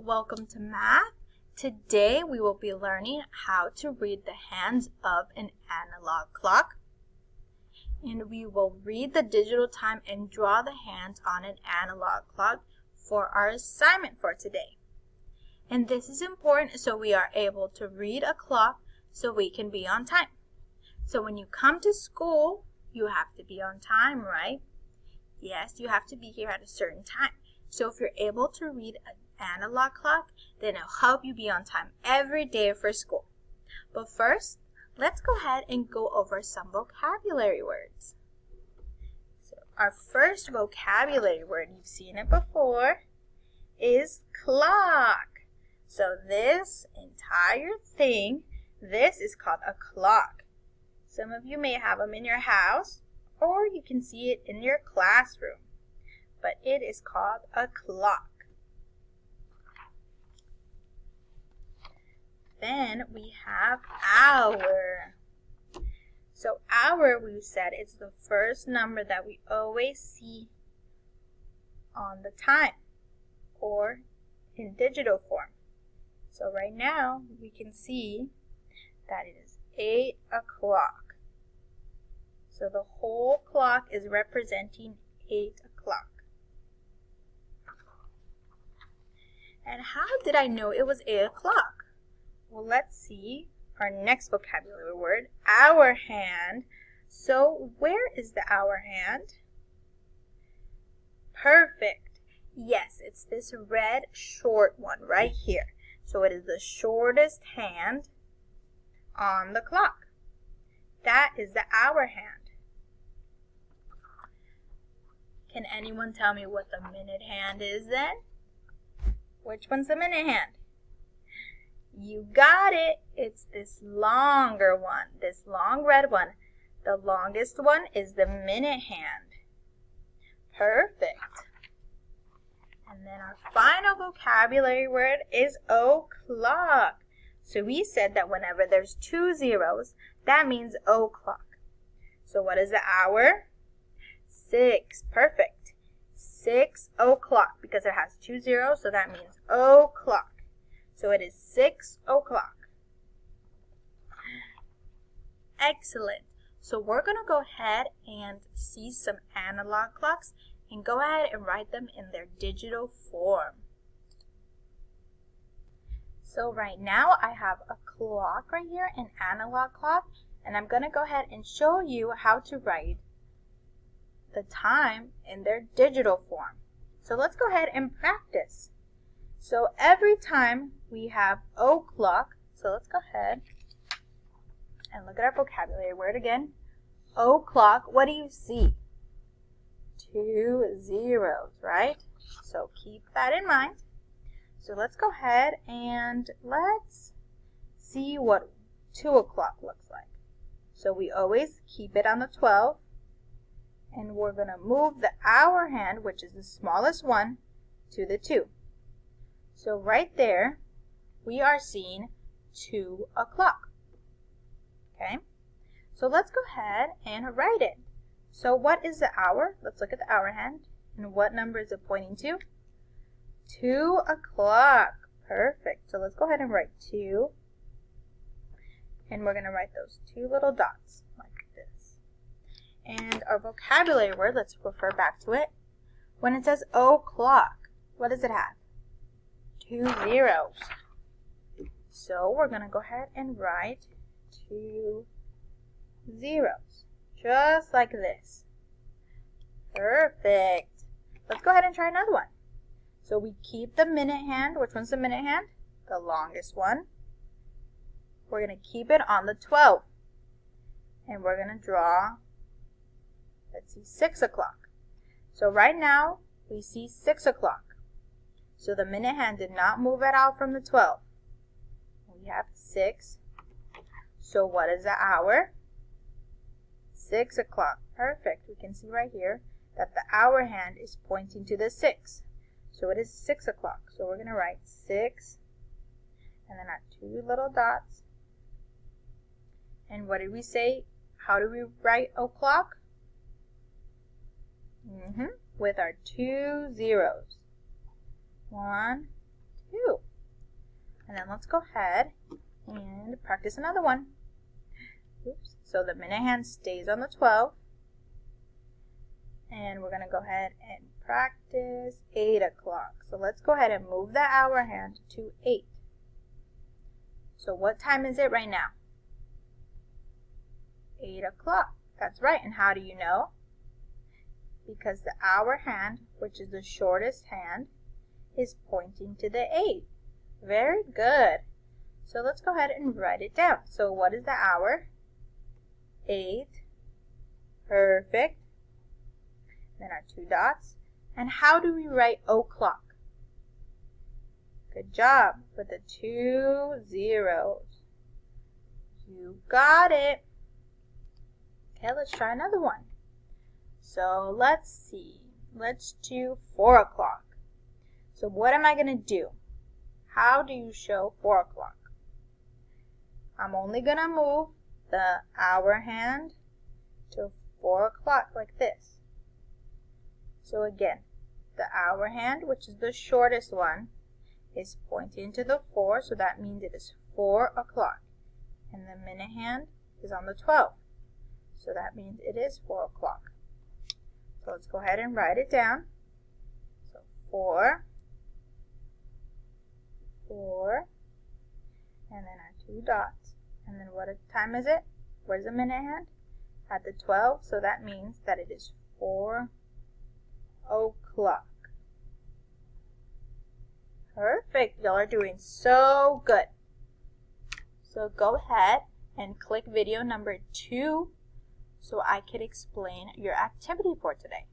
welcome to math. Today we will be learning how to read the hands of an analog clock. And we will read the digital time and draw the hands on an analog clock for our assignment for today. And this is important so we are able to read a clock so we can be on time. So when you come to school, you have to be on time, right? Yes, you have to be here at a certain time. So if you're able to read an analog clock, then it'll help you be on time every day for school. But first, let's go ahead and go over some vocabulary words. So our first vocabulary word, you've seen it before, is clock. So this entire thing, this is called a clock. Some of you may have them in your house, or you can see it in your classroom. But it is called a clock. Then we have hour. So hour, we said, is the first number that we always see on the time or in digital form. So right now we can see that it is 8 o'clock. So the whole clock is representing 8 o'clock. And how did I know it was 8 o'clock? Well, let's see our next vocabulary word, hour hand. So where is the hour hand? Perfect. Yes, it's this red short one right here. So it is the shortest hand on the clock. That is the hour hand. Can anyone tell me what the minute hand is then? Which one's the minute hand? You got it. It's this longer one, this long red one. The longest one is the minute hand. Perfect. And then our final vocabulary word is o'clock. So we said that whenever there's 2 zeros, that means o'clock. So what is the hour? 6. Perfect. 6 o'clock, because it has 2 zeros, so that means o'clock. So it is 6 o'clock. Excellent. So we're going to go ahead and see some analog clocks and go ahead and write them in their digital form. So right now I have a clock right here, an analog clock, and I'm going to go ahead and show you how to write the time in their digital form. So let's go ahead and practice. So every time we have o'clock, so let's go ahead and look at our vocabulary word again. O'clock, what do you see? 2 zeros, right? So keep that in mind. So let's go ahead and let's see what 2 o'clock looks like. So we always keep it on the 12. And we're going to move the hour hand, which is the smallest one, to the 2. So right there, we are seeing 2 o'clock. Okay? So let's go ahead and write it. So what is the hour? Let's look at the hour hand. And what number is it pointing to? 2 o'clock. Perfect. So let's go ahead and write 2. And we're going to write those 2 little dots like this. And our vocabulary word, let's refer back to it. When it says o'clock, what does it have? 2 zeros. So we're going to go ahead and write 2 zeros, just like this. Perfect. Let's go ahead and try another one. So we keep the minute hand. Which one's the minute hand? The longest one. We're going to keep it on the 12. And we're going to draw, let's see, 6 o'clock. So right now, we see 6 o'clock. So the minute hand did not move at all from the 12. We have 6. So what is the hour? 6 o'clock. Perfect. We can see right here that the hour hand is pointing to the 6. So it is 6 o'clock. So we're going to write 6 and then our 2 little dots. And what did we say? How do we write o'clock? With our 2 zeros. 1, 2. And then let's go ahead and practice another one. Oops. So the minute hand stays on the 12. And we're going to go ahead and practice 8 o'clock. So let's go ahead and move the hour hand to 8. So what time is it right now? 8 o'clock. That's right. And how do you know? Because the hour hand, which is the shortest hand, is pointing to the 8. Very good. So let's go ahead and write it down. So what is the hour? 8. Perfect. Then our 2 dots. And how do we write o'clock? Good job. With the 2 zeros. You got it. Okay, let's try another one. So let's see. Let's do 4 o'clock. So what am I going to do? How do you show 4 o'clock? I'm only going to move the hour hand to 4 o'clock like this. So again, the hour hand, which is the shortest one, is pointing to the 4, so that means it is 4 o'clock. And the minute hand is on the 12, so that means it is 4 o'clock. So let's go ahead and write it down. So 4, 4, and then our 2 dots. And then what time is it? Where's the minute hand? At the 12, so that means that it is 4 o'clock. Perfect. Y'all are doing so good. So go ahead and click video number 2 so I could explain your activity for today.